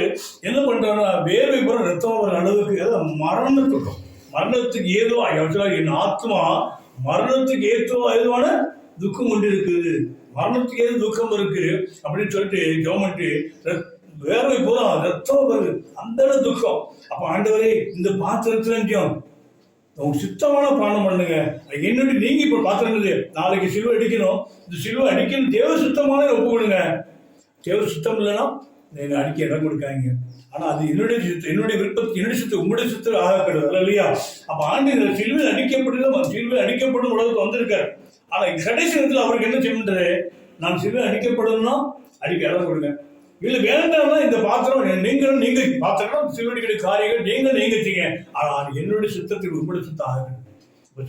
A: என்ன பண்றாங்கன்னா வேர்வை போற ரத்தம் வர அளவுக்கு மரணத்துக்கு ஏதோ என் ஆத்மா மரணத்துக்கு ஏதுவான துக்கம் கொண்டு இருக்குது, மரணத்துக்கு ஏதோ துக்கம் இருக்கு அப்படின்னு சொல்லிட்டு ஜெபம் பண்ணிட்டு வேர்வை போறா ரத்தம் வருது, அந்த துக்கம். அப்ப ஆண்டவரே இந்த பாத்திரத்துல உங்க சுத்தமான பானம் பண்ணுங்க. என்னட்டு நீங்க இப்ப பாத்திரம் நாளைக்கு சிலுவை அடிக்கணும், இந்த சிலுவை அடிக்கணும் தேவ சுத்தமான ஒப்பு கொடுங்க. தேவ சுத்தம் இல்லைன்னா நீங்க அடிக்க இடம் கொடுக்காங்க. ஆனா அது என்னுடைய விருப்பத்துக்கு என்னுடைய சுத்தம் உங்களுடைய சுத்தம் ஆகக்கூடாது இல்லையா. அப்ப ஆண்டு சிலுவை அடிக்கப்படும் உலகத்துக்கு வந்திருக்காரு. ஆனா கடைசி நேரத்தில் அவருக்கு என்ன செய்யறாரு? நான் சிலுவை அடிக்கப்படணும்னா அடிக்க இடம் கொடுங்க, இல்ல வேண்டாம்னா இந்த பாத்திரம் நீங்க பாத்திரம் சிலுவடிக்கிற காரியங்கள் நீங்க செய்யுங்க. ஆனால் என்னுடைய சுத்தத்தில் உங்களுடைய சுத்தம் ஆகணும்.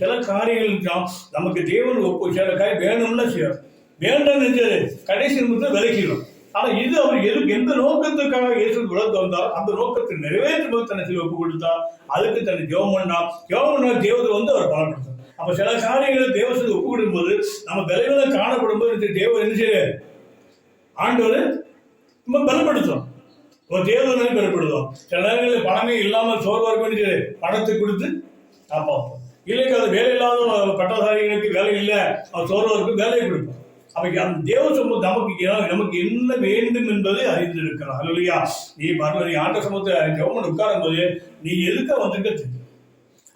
A: சில காரியங்கள் நமக்கு தேவன் ஒப்பு சில காரியம் வேணும்னா செய்யும், வேண்டாம் நினைச்சது கடைசி நிமிஷத்துல விலக்கிடும். ஆனா இது அவர் எந்த நோக்கத்துக்காக இயேசு உலகத்து வந்தார் அந்த நோக்கத்தை நிறைவேற்றும் போது தன்னை ஒப்பு கொடுத்தா, அதுக்கு தன்னை ஜெபம் பண்ணா தேவதை வந்து அவர் பலப்படுத்தார். அப்ப சில காரியங்களை தேவசத்துக்கு ஒப்பு கொடுக்கும்போது நம்ம விளைவுகளை காணப்படும் போது தேவ என்ன செய்ய ஆண்டவர் நம்ம பலப்படுத்தும். ஒரு தேவதை பலப்படுத்தும். சில நேரங்களில் பணமே இல்லாமல் சோர்வா இருக்க பணத்தை கொடுத்து காப்பாற்றும். இல்லைக்கு அது வேலை இல்லாத பட்டதாரிகளுக்கு வேலை இல்லை, அவர் சோர்வருக்கு வேலையை கொடுப்போம். அவைக்கு அந்த தேவ சமூகம் நமக்கு என்ன வேண்டும் என்பதை அறிந்திருக்கிறார். இல்லையா? நீ பார்வதி ஆண்ட சமூகத்தை ஜெபம் உட்காரும் போது நீ எதுக்க வந்திருக்க தெரியும்.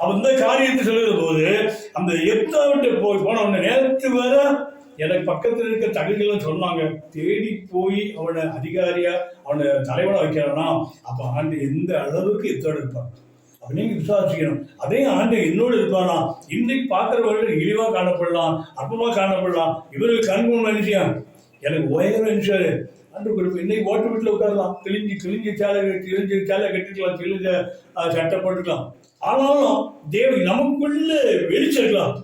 A: அவன் இந்த காரியத்தை சொல்லுற போது அந்த எப்தாவிட்டு போன உடனே நேற்று வர எனக்கு பக்கத்தில் இருக்க தகுதிகளும் சொன்னாங்க, தேடி போய் அவனை அதிகாரியா அவனை தலைவனை வைக்கிறானா அப்ப ஆண்டு எந்த அளவுக்கு எத்தோடு இருப்பான் நீங்க விசுவாசிக்கணும். அதே ஆண்டு என்னோடு இருப்பானா இன்னைக்கு பார்க்கிறவர்கள் இழிவா காணப்படலாம், அற்பமா காணப்படலாம், இவருக்கு கண்முன் நினைச்சியான் எனக்கு உயரம் நினைச்சாரு அன்று கொடுப்பு. இன்னைக்கு ஓட்டு வீட்டில் உட்காரலாம், கிழிஞ்ச சேலை கட்டிக்கலாம், கிழிஞ்ச சட்டை போட்டுக்கலாம். ஆனாலும் தேவ நமக்குள்ள வெளிச்சிருக்கலாம்.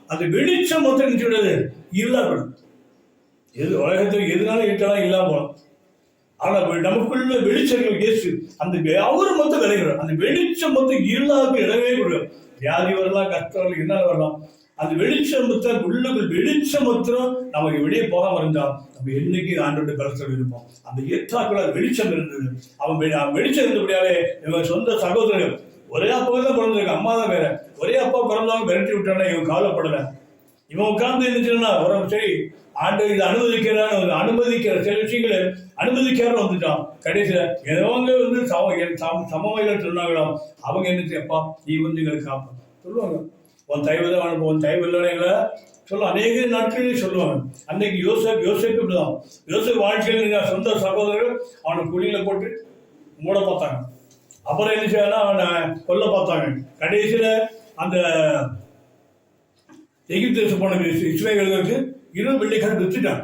A: அந்த வெளிச்சம் மொத்தம் நினைச்சுடாது இல்லாம எது உலகத்துக்கு எதுனால இட்டாலும் இல்லாம போகலாம். ஆனா நமக்குள்ள வெளிச்சங்கள் இயேசு அந்த அவரு மொத்தம் விளைகிறார். அந்த வெளிச்சம் மொத்தம் இருளாக இடவே கொடுக்கும். வியாதி வரலாம், கஷ்டம் வரலாம், என்ன வரலாம். அந்த வெளிச்சம் மொத்தம் உள்ளுக்குள் வெளிச்சம் மொத்தம் நமக்கு வெளியே போகாம இருந்தா நம்ம என்னைக்கு ஆண்டோட கருத்தில் இருப்போம். அந்த ஏற்றாக்குள்ள வெளிச்சம் இருந்தது. அவன் வெளிச்சம் இருந்தபடியாலே இவன் சொந்த சகோதரர் ஒரே அப்பா தான் பிறந்திருக்கு, அம்மா தான் வேற. ஒரே அப்பா பிறந்தாலும் விரட்டி விட்டானா இவன் கவலைப்படல. இவன் உட்கார்ந்து இருந்துச்சுன்னா சரி ஆண்டு இதை அனுமதிக்கிற சில விஷயங்களை அனுமதிக்காரன் வந்துட்டான். கடைசியில எதவங்க வந்து சமவையில சொன்னாங்களாம், அவங்க என்ன எப்பா நீ வந்து எங்களை காப்ப சொல்லுவாங்க. உன் தயவுதான் அனுப்பும், உன் தயவு இல்லைங்களா சொல்லுவோம். அநேக நாட்களே சொல்லுவாங்க. அன்னைக்கு யோசேப்பு இப்படிதான். யோசேப்பு வாழ்க்கையில் சொந்த சகோதரர்கள் அவனை குழியில போட்டு மூட பார்த்தாங்க. அப்புறம் என்ன செய்யலாம் அவனை கொல்ல பார்த்தாங்க. கடைசியில அந்த எகிப்து தேசம் போன இஸ்ரவேலர்களுக்கு 20 வெள்ளிக்காரன் வித்துட்டான்.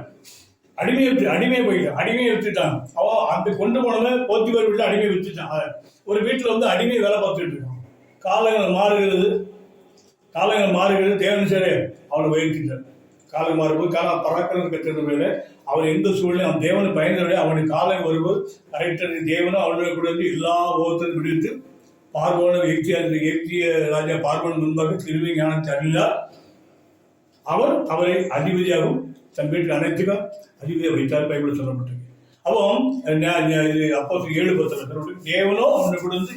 A: அடிமையை போயிட்டான், அடிமையை வித்துட்டான். அவன் அந்த கொண்டு போனவங்க போத்திபார் வீட்டில் அடிமையை வித்துட்டான். ஒரு வீட்டில் வந்து அடிமை வேலை பார்த்துட்டு இருக்கான். காலங்கள் மாறுகிறது. தேவன் சரி அவனை உயர்த்திட்டான். காலம் மாறும்போது பராக்கிரம் கற்றுறது வேலை. அவன் எந்த சூழ்நிலை அவன் தேவனை பயந்தவரை அவனுக்கு காலம் வரும்போது கரெக்டாக தேவனும் அவனுடைய கூட வந்து எல்லா ஓகத்தையும் விடுத்து பார்வோன எகிப்திய ராஜா பார்வோன் முன்பாக திருவி ஞானத்தை அறிந்தார். அவரை அதிபதியாகவும் தன் வீட்டுக்கு அனைத்துக்கும் அதிபதியாக வைத்தார். பைபிள் சொல்லப்பட்டிருக்கு. அப்போ 7:10 தேவனோ அவனை கூட வந்து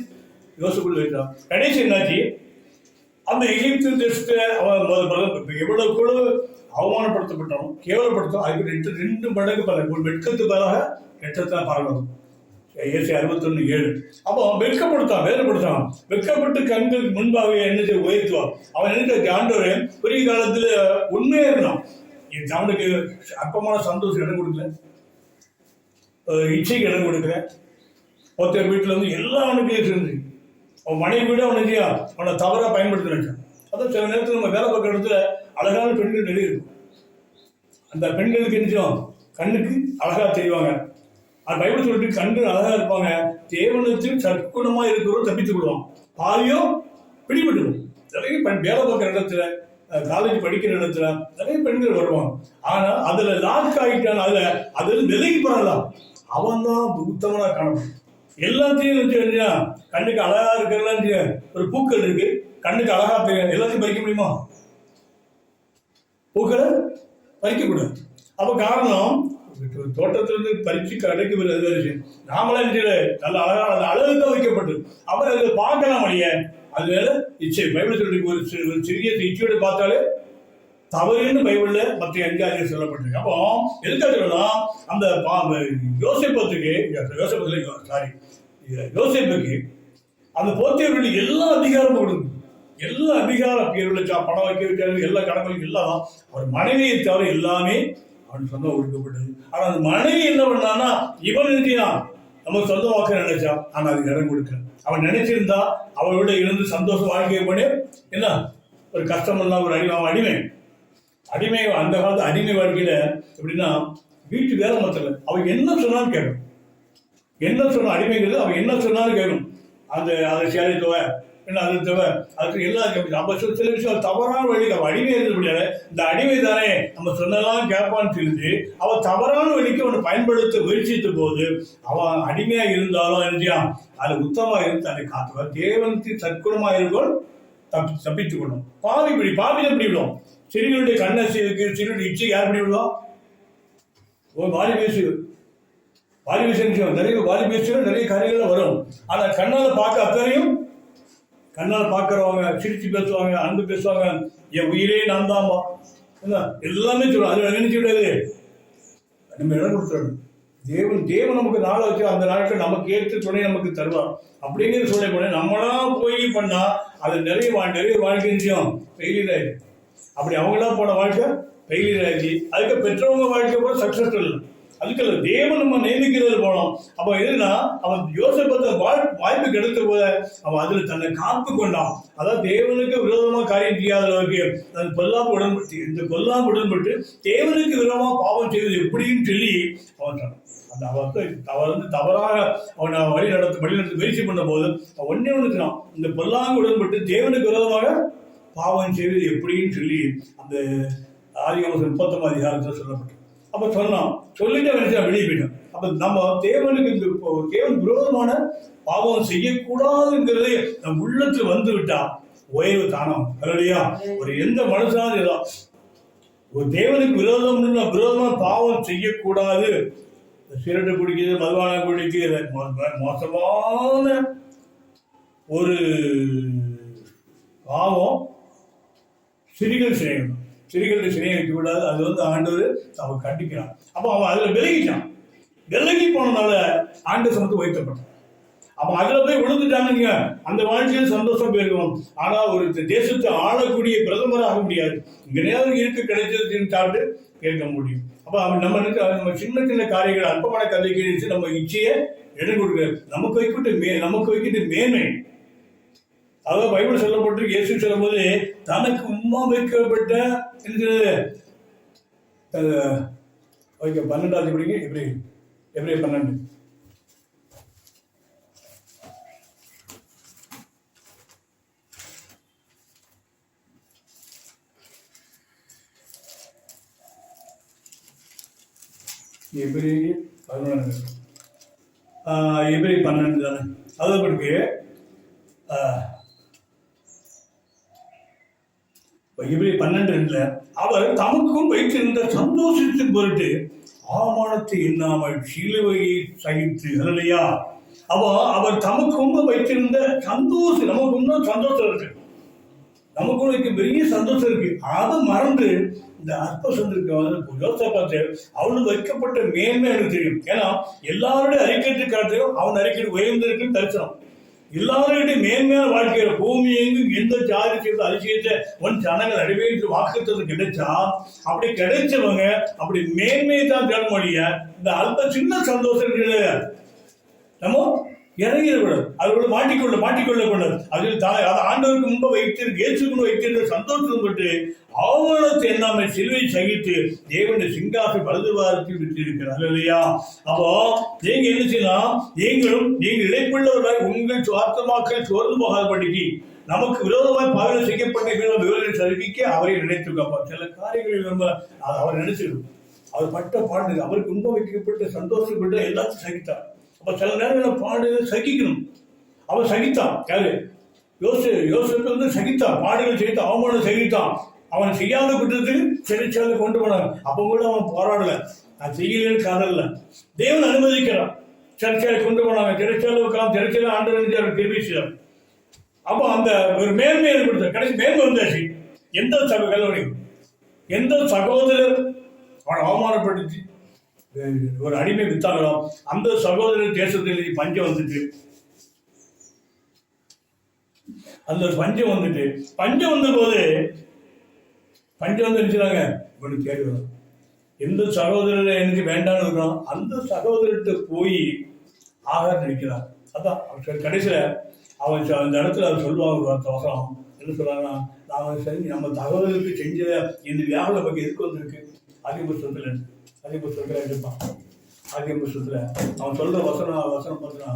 A: யோசிப்புள்ள வைத்தான். கடைசி என்னாச்சு, அந்த எகிப்து தேசத்தை அவன் எவ்வளவு கூட அவமானப்படுத்தப்பட்டாலும் கேவலப்படுத்தும். அதுக்கு 2 மடங்கு ஒரு வெட்கத்துக்காக எட்டத்தான் பரவணும். ஏசி 61:7. அப்போ வெட்கப்படுத்தான், வேதப்படுத்தான். வெட்கப்பட்டு கண்களுக்கு முன்பாக என்ன உயர்த்துவான். அவன் என்ன ஆண்டவரே பெரிய காலத்துல உண்மையா இருந்தான். அவனுக்கு அற்பமான சந்தோஷம் இடம் கொடுக்கல, இச்சைக்கு இடம் கொடுக்கல. ஒருத்தர் வீட்டுல வந்து எல்லா அவனுக்கு இருந்து அவன் மனைவி கூட அவனை தவறா பயன்படுத்த நினைச்சான். அதான் சில நேரத்தில் நம்ம வேலை பார்க்குற இடத்துல அழகான பெண்கள் நிறைய இருக்கும். அந்த பெண்களுக்கு என்ன கண்ணுக்கு அழகா தெரிவாங்க. அது பைபிள் சொல்லிட்டு கண்டு அழகா இருப்பாங்க. தேவனத்தில் சற்குணமா இருக்கிறவரும் தப்பித்துக் கொள்வான், பாவியும் பிடிபட்டுடும். நிறைய வேலை பார்க்குற இடத்துல, காலேஜ் படிக்கிற இடத்துல நிறைய பெண்கள் வருவாங்க. ஆனா அதுல லாக் ஆகிட்டான், அதுல விலகி போறலாம். அவன் தான் உத்தமனா காணப்படும். எல்லாத்தையும் கண்ணுக்கு அழகா இருக்கிற ஒரு பூக்கள் இருக்கு, கண்ணுக்கு அழகா தெரியும், எல்லாத்தையும் பறிக்க முடியுமா? பூக்களை பறிக்க கூடாது. அப்ப காரணம் தோட்டத்திலிருந்து பறிச்சு கடைக்கு வருது. நாமளாம் நல்ல அழகான அழகுதான் வைக்கப்பட்டு அவர் அதை பார்க்கலாம் இல்லைய. அது வேற இச்சை. பைபிள் சொல்லி ஒரு சிறிய இச்சையோடு பார்த்தாலே தவறுன்னு பைபிள்ல மற்ற 5 சொல்லப்பட்டிருக்கு. அப்போ எதுக்காக அந்த யோசேப்புக்கு அந்த போத்தியவர்களுக்கு எல்லா அதிகாரமும் கொடுக்கும். எல்லா அதிகாரம் பணம் வைக்க வைக்கிறது, எல்லா கடமையும் எல்லாம் அவர் மனைவியை தவிர எல்லாமே அவன் சொந்தம் ஒடுக்கப்பட்டது. ஆனா அந்த மனைவி என்ன பண்ணான்னா இவன் நினைச்சான் நம்ம சொந்த வாக்க நினைச்சான். ஆனா அதுக்கு இடம் கொடுக்கல. அவன் நினைச்சிருந்தா அவளோட இருந்து சந்தோஷ வாழ்க்கையை பண்ணி என்ன ஒரு கஷ்டம் இல்லாம ஒரு அடிமை அந்த காலத்து அடிமை வாழ்க்கையில எப்படின்னா வீட்டு வேலை மத்தல அவன் என்ன சொன்னாலும் கேட்கணும். என்ன சொன்ன அடிமைங்கிறது அவன் என்ன சொன்னாலும் கேட்கணும். அதை சேலை தோவை ஏன்னா அது தவிர அதுக்கு எல்லாம் நம்ம சில விஷயம் தவறான வழிக்கு அவள் அடிமை இருக்க முடியாது. இந்த அடிமை தானே நம்ம சொன்னதான் கேட்பான்னு தெரிஞ்சு அவள் தவறான வழிக்கு அவனை பயன்படுத்த முயற்சித்த போது அவன் அடிமையா இருந்தாலும் என்னையா அது உத்தமா இருந்து அதை காத்துவார். தேவனுக்கு சற்குணமா இருக்கும் தப்பித்துக் கொள்ளும். பாவி எப்படி விடும்? சிறுகளுடைய கண்ணசிக்கு சிறுடைய இச்சை யார் எப்படி விடுவோம்? ஒரு வாலிபேசி நிறைய வாலிபேசியும் நிறைய காரியங்கள் வரும். ஆனா கண்ணால பார்க்கறவங்க சிரிச்சு பேசுவாங்க, அன்பு பேசுவாங்க, என் உயிரே நான் தான் எல்லாமே சொல்லுவோம். அது நினைச்சு விடாது, நம்ம இடம் கொடுத்துடணும். தேவன் நமக்கு நாளை வச்சு அந்த நாட்கள் நமக்கு ஏற்ற துணை நமக்கு தருவார் அப்படிங்கிற சொல்ல போன நம்மளா போய் பண்ணா அது நிறைய வாழ்க்கை நிச்சயம் ஃபெயிலியர் ஆயிடுச்சு. அப்படி அவங்களா போன வாழ்க்கை ஃபெயிலியர் ஆயிடுச்சு. அதுக்கு பெற்றவங்க வாழ்க்கை போல சக்சஸ் இல்லை. அதுக்கு தேவன் நம்ம நியமிக்கிறது போனோம். அப்போ எதுனா அவன் யோசேப்பத்தை வாய்ப்பு கிடைத்த போத அவன் அதுல தன்னை காத்து கொண்டான். அதாவது தேவனுக்கு விரோதமா காரியம் செய்யாத அளவுக்கு அந்த கொல்லாம உடன்பட்டு தேவனுக்கு விரோதமா பாவம் செய்வது எப்படின்னு சொல்லி அவன் சொன்னான். அந்த அவர் தவறாக அவனை வழிநடத்த முயற்சி பண்ண போது அவன் ஒண்ணு இந்த பொல்லாங்கு உடன்பட்டு தேவனுக்கு விரோதமாக பாவம் செய்வது எப்படின்னு சொல்லி அந்த ஆதிகாமம் 39 அதிகாரத்தில் சொல்லப்பட்டது. அப்ப சொன்னான், சொல்லிட்டு வெளியே போயிட்டான். அப்ப நம்ம தேவனுக்கு தேவன் விரோதமான பாவம் செய்யக்கூடாதுங்கிறதே நம் உள்ளத்தில் வந்து விட்டா ஓய்வு தானம் இல்லையா? ஒரு எந்த மனுஷனாலும் ஒரு தேவனுக்கு விரோதமான பாவம் செய்யக்கூடாது. சிரட்டை குடிக்கிறது, மதுபானம் குடிக்கிறது, மோசமான ஒரு பாவம் சிறிகள் செய்யணும். சிறிகளுடைய சினையை வைக்க கூடாது. அது ஆண்டவர் அவன் கண்டிக்கிறான். அப்போ அவன் அதுல விலகி போனனால ஆண்டு சமத்து உயர்த்தப்பட்டான். அப்ப அதுல போய் விழுந்துட்டாங்க. அந்த வாழ்க்கையில் சந்தோஷம் போயிருக்கணும். ஆனா ஒரு தேசத்தை ஆளக்கூடிய பிரதமர் ஆக முடியாது. இங்க நேரம் இருக்க கிடைச்சதுன்னு சாப்பிட்டு கேட்க முடியும். அப்ப நம்ம சின்ன காரியங்கள் அற்பமான கதைக்கு நம்ம இச்சையை இடம் கொடுக்க நமக்கு வைக்கிட்டு மேன்மை. அதாவது பைபிள் சொல்லப்பட்டு இயேசு சொல்லும் போது தனக்கு உம்மா வைக்கப்பட்ட 12 படிங்க. எப்படி 12 எபிரி 12 தானே. அதற்கு எபிரி 12 அவர் தமக்கும் வைத்திருந்த சந்தோஷத்தின் பொருட்டு அவமானத்தை எண்ணாமல் சிலுவையை சகித்து இல்லையா? அவர் தமக்கும் வைத்திருந்த சந்தோஷம், நமக்கு சந்தோஷம் இருக்கு, நமக்கு பெரிய சந்தோஷம் இருக்கு. அதை மறந்து இந்த அற்ப சந்திருக்கு யோசேப்பாத்து அவனுக்கு வைக்கப்பட்ட மேன்மை எனக்கு தெரியும். ஏன்னா எல்லாருடைய அறிக்கை காலத்தையும் அவன் அறிக்கை உயர்ந்திருக்குன்னு தரிசனம். எல்லாருடைய மேன்மையான வாழ்க்கையில பூமி எங்கும் எந்த ஜாதி செய்த அதிசயத்தை ஜனங்கள் அடைவேற்று வாக்குறது கிடைச்சா அப்படி கிடைச்சவங்க அப்படி மேன்மையை தான் தேட முடிய இந்த அல்ப சின்ன சந்தோஷம் கிடையாது. நம்ம இறங்கிடக்கூடாது, அதோட மாட்டிக்கொள்ளக்கூடாது. அதில் ஆண்டவருக்கு முன்பு வைத்திருக்கு, இயேசுக்கு வைத்திருந்த சந்தோஷம் பட்டு அவமானத்தை எண்ணாமல் சிலுவை சகித்து தேவனுடைய சிங்காசன வலதுவாரத்தில் விட்டிருக்கிறார் இல்லையா? அப்போ நீங்க என்ன செய்யலாம்? நீங்கள் இழைப்புள்ளவர்களாய் உங்கள் சுவார்த்தமாக்கள் சோர்ந்து போகாதபடிக்கு நமக்கு விரோதமாய் பாவனை செய்யப்பட்ட விவரங்களை சரிவிக்க அவரை நினைத்துக்கப்பா. சில காரியங்களில் நம்ம அவர் நினைச்சிடும். அவர் பட்ட பாடு அவருக்கு முன்பு வைக்கப்பட்ட சந்தோஷப்பட்டு எல்லாத்தையும் சகித்தார். அப்ப சில நேரங்களில் பாடுகள் சகிக்கணும். அவன் சகித்தான். யாரு? யோசேப்பு சகித்தான், பாடுகள் சகித்தான், அவமானம் சகித்தான். அவன் செய்யாத குற்றத்துக்கு சிறைச்சாலை கொண்டு போனாங்க. அப்ப கூட அவன் போராடல, நான் செய்யலன்னு காதல்ல. தேவன் அனுமதிக்கிறான். சிறைச்சாலை கொண்டு போனாங்க. சிறைச்சாலை ஆண்டு தெரிவிச்சார். அப்போ அந்த ஒரு மேன்மையை கொடுத்த கடைசி மேன்மை வந்தாச்சு. எந்த சகோதரர் அவனை அவமானப்படுத்தி ஒரு அடிமை வித்தாங்களோ அந்த சகோதரர் தேசத்தில் பஞ்சம் வந்துட்டு பஞ்சம் வந்த போது நினைச்சாங்க இவனுக்கு கேள்வி வரும். எந்த சகோதரரை எனக்கு வேண்டான்னு இருக்கிறோம் அந்த சகோதரர்கிட்ட போய் ஆகாரம் நினைக்கிறார். அதான் கடைசியில அவன் அந்த இடத்துல அவர் சொல்லுவாங்க அவசரம் என்ன சொல்றாங்கன்னா, நாம சரி நம்ம சகோதரருக்கு செஞ்ச இந்த வியாபாரம் நமக்கு எதுக்கு வந்திருக்கு? அதிகபட்சத்தில் எடுப்பான். அதிகபட்சத்தில் அவன் சொல்ற வசனம் பார்த்தீங்கன்னா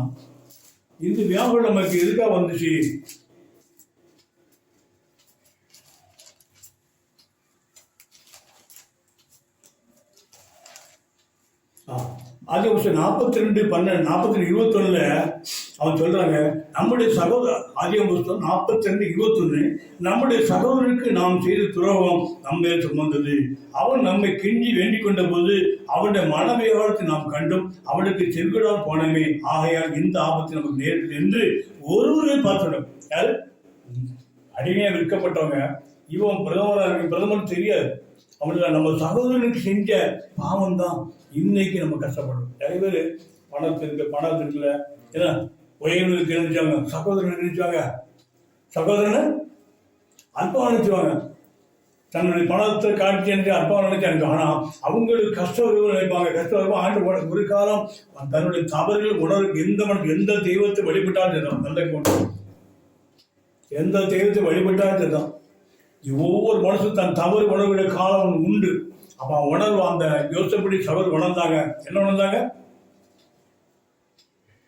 A: இந்த வியாபாரம் நமக்கு எதுக்காக வந்துச்சு? அது 42:21 அவன் சொல்றாங்க, நம்முடைய சகோதர ஆதியாகமம் புஸ்தகம் 42:21 நம்முடைய சகோதரனுக்கு நாம் செய்த துரோகம் நம்மை சுமந்தது. அவன் நம்மை கெஞ்சி வேண்டிக் கொண்ட போது அவனுடைய மனவேகத்தை நாம் கண்டும் அவனுக்கு செவிடால் போனமே. ஆகையால் இந்த ஆபத்து நமக்கு நேரிட்டு என்று ஒருவரை பார்த்தோம். யாரு? அடிமையா விற்கப்பட்டவங்க. இவன் பிரதமர் தெரியாது. அவனுக்கு நம்ம சகோதரனுக்கு செஞ்ச பாவம் தான் இன்னைக்கு நம்ம கஷ்டப்படும். நிறைய பேர் பணத்திற்குல ஏன்னா உயர்வுக்கு நினைச்சாங்க, சகோதரன் நினைச்சாங்க, சகோதரனை அற்பம் நினைச்சுவாங்க, தன்னுடைய பணத்தை காட்சி நினைச்சு அற்பம் நினைச்சாங்க. ஆனா அவங்களுக்கு கஷ்டம் நினைப்பாங்க. கஷ்டம் இருக்கும். ஆண்டு ஒரு காலம் தன்னுடைய தவறுகள் உணர்வு எந்த தெய்வத்தை வழிபட்டாலும் நல்ல கொண்டு எந்த தெய்வத்தை வழிபட்டாலும் தான் ஒவ்வொரு மனுஷன் தன் தவறு உணர்வுடைய காலம் உண்டு. அப்ப உணர்வு அந்த யோசிப்படி சகோதரர் உணர்ந்தாங்க. என்ன உணர்ந்தாங்க?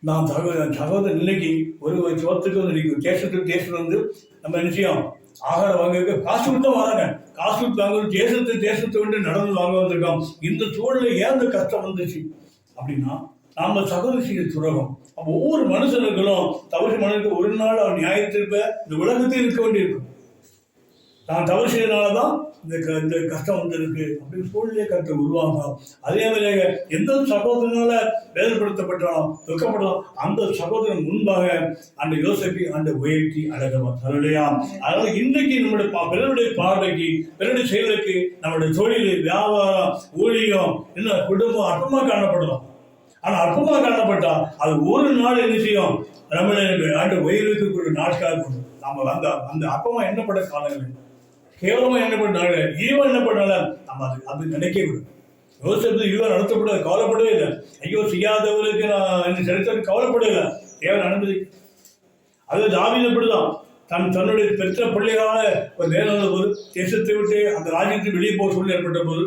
A: நான் சகோதரன் இன்னைக்கு ஒரு சோத்துக்கு வந்து தேசத்துக்கு வந்து நம்ம நிச்சயம் ஆகாரம் வாங்க காசு கொடுத்தா வராங்க. காசு கொடுத்து வாங்க தேசத்தை விட்டு நடந்து வாங்க வந்திருக்கோம். இந்த சூழலை ஏன் அந்த கஷ்டம் வந்துச்சு அப்படின்னா நாம சகோதரி செய்ய துரோகம். அப்போ ஒவ்வொரு மனுஷனுங்களும் தவறு மனிதனுக்கு ஒரு நாள் அவன் நியாயத்திருப்ப இந்த உலகத்தில் இருக்க வேண்டியிருக்கும். நான் தவறு செய்யறதுனாலதான் இந்த கஷ்டம் வந்திருக்கு அப்படின்னு சூழ்நிலையை கருத்தை உருவாகும். அதே மாதிரி எந்த சகோதரனால வேதனைப்படுத்தப்பட்டாலும் துக்கப்படலாம் அந்த சகோதரன் முன்பாக அந்த யோசிப்பை அந்த உயர்த்தி அழகமா தரலையா. அதனால இன்றைக்கு நம்முடைய பிறருடைய பார்வைக்கு பிறருடைய செயலுக்கு நம்முடைய தொழில் வியாபாரம் ஊழியம் என்ன குடும்பம் அற்பமா காணப்படலாம். ஆனா அற்பமா காணப்பட்டா அது ஒரு நாள் என்ன செய்யும்? நம்மளுடைய அந்த உயர்வுக்கு ஒரு நாட்களாக கொண்டு நம்ம அந்த அற்பமா எண்ணப்பட்ட காலங்கள் கேவலமா என்ன பண்ணாங்க, ஈவன் என்ன பண்ணால நம்ம அது நினைக்க கூடாது. யோசித்து ஈவன் நடத்தப்பட கவலைப்படவே இல்லை. ஐயோ செய்யாதவருக்கு நான் சரித்திரம் கவலைப்படவே இல்லை. தேவன் அனுமதி. அது தாவீது அப்படிதான் தன்னுடைய பெற்ற பிள்ளைகளால ஒரு நேரம் போது தேசத்தை விட்டு அந்த ராஜ்யத்தை வெளியே போக சூழ்நிலை ஏற்பட்ட போது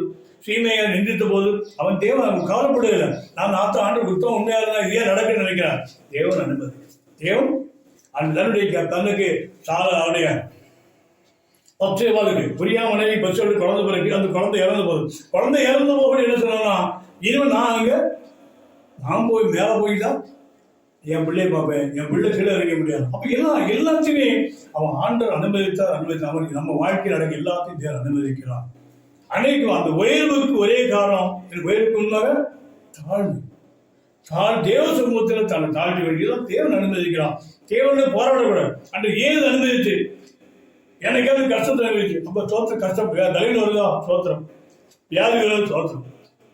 A: சீமையை நிந்தித்த போது அவன் தேவன் கவலைப்படவே இல்லை. நான் 4 ஆண்டு குத்தம் உண்மையா இருந்தா இதே நடக்க நினைக்கிறான். தேவன் அனுமதி. தேவன் அந்த தன்னுக்கு அவனுடைய பச்சைவாளுக்கு புரியா மனைவி பச்சோடு குழந்தை பிறகு அந்த குழந்தை இறந்து போகுது. என்ன சொன்னா இனிமேல் நான் போய் மேல போயிட்டா என் பிள்ளையை பார்ப்பேன், என் பிள்ளை கீழே இறங்க முடியாது. அப்ப எல்லாத்தையுமே அவன் ஆண்டவர் அனுமதித்தான். நம்ம வாழ்க்கையில் நடக்க எல்லாத்தையும் தேவன் அனுமதிக்கிறான். அனைக்கும் அந்த உயர்வுக்கு ஒரே காரணம் உயர்வுக்கு உண்மையாக தேவ சமூகத்தில் தன்னை தாழ்த்தி வைக்கிறதான் தேவன் அனுமதிக்கிறான். தேவனை போராடக்கூடாது. அன்று ஏது அனுமதிச்சு எனக்காவது கஷ்டத்தை அனுபவிச்சு அப்ப சோத்திரம் கஷ்டம் தலையில் வருதா சோத்திரம், வியாதிகள் சோத்திரம்.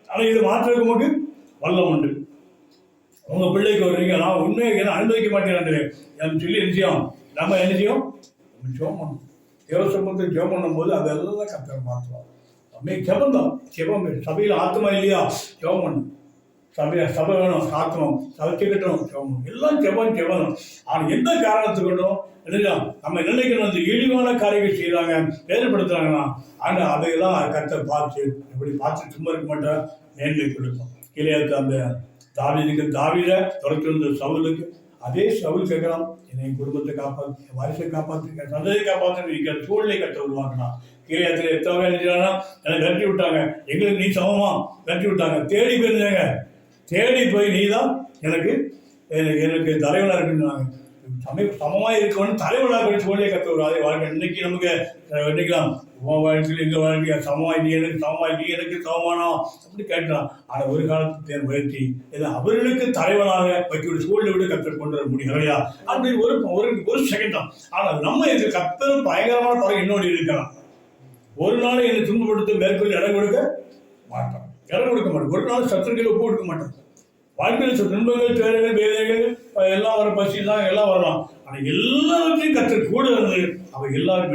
A: ஆனா இது மாற்றுறதுக்கு நமக்கு வல்லம் உண்டு. உங்க பிள்ளைக்கு வருவீங்க, நான் உண்மையை அனுமதிக்க மாட்டேன் சொல்லி நிச்சயம் நம்ம என்ன செய்யும்? ஜெபம் பண்ணணும். தேவ சமூகத்தை ஜெபம் பண்ணும் போது அதெல்லாம் கத்தரை மாற்றுவோம். ஜெபம் தான். ஜெபம் சபையில் ஆத்மா இல்லையா? ஜெபம் பண்ணணும். சபை வேணும், ஆத்மம் சபைக்கிட்டணும், ஜெபம் எல்லாம் ஜெபம். ஆனா எந்த காரணத்துக்கு கொண்டும் நம்ம நினைக்கணும் அந்த இழிவான காரியங்கள் செய்யறாங்க, வேதனைப்படுத்துறாங்கன்னா ஆனா அதையெல்லாம் கர்த்தர் பார்த்து எப்படி பார்த்து சும்மா இருக்க மாட்டேன் நேர்மை கொடுப்போம். கீழே அந்த தாவீத துரத்தி வந்த சவுலுக்கு அதே சவுல் கேட்கலாம், என் குடும்பத்தை காப்பாற்று, என் வாரிசை காப்பாற்று, சந்ததியை காப்பாற்று சூழ்நிலை கட்ட உருவாக்கலாம். கீழே எத்தனை நினைச்சாங்கன்னா எனக்கு விரட்டி விட்டாங்க, எங்களுக்கு நீ சமமா விரட்டி விட்டாங்க, தேடி போயிருந்தாங்க. தேடி போய் நீ தான் எனக்கு தலைவனாக இருக்குன்னாங்க. சமமாக இருக்கணும் தலைவனாக சூழ்நிலை கற்று ஒரு அதே வாழ்க்கை. இன்னைக்கு நமக்கு நினைக்கலாம் உன் வாழ்க்கையில் எங்கள் வாழ்க்கை சமமாய் நீ எனக்கு சமமானம் அப்படி கேட்டான். ஆனால் ஒரு காலத்து உயர்த்தி அவர்களுக்கு தலைவனாக வைக்க சூழ்நிலை விட கத்தர் கொண்டு வர முடியும் இல்லையா? அப்படி ஒரு செகண்ட் தான். ஆனால் நம்ம எங்க கத்தர் பயங்கரமான படம் என்னோடு இருக்கலாம். ஒரு நாள் என்னை துன்பப்படுத்த மேற்கொள்ள இடம் கொடுக்க மாட்டோம். ஒரு நாள் சத்துருக்களை ஒப்பு கொடுக்க மாட்டோம். வாழ்க்கையில் துன்பங்கள் தேவைகள் வேலைகள் எல்லாம் வர பசி தான் எல்லாம் வரலாம். ஆனால் எல்லாவற்றையும் கத்தர் கூட வந்து அவை எல்லாரும்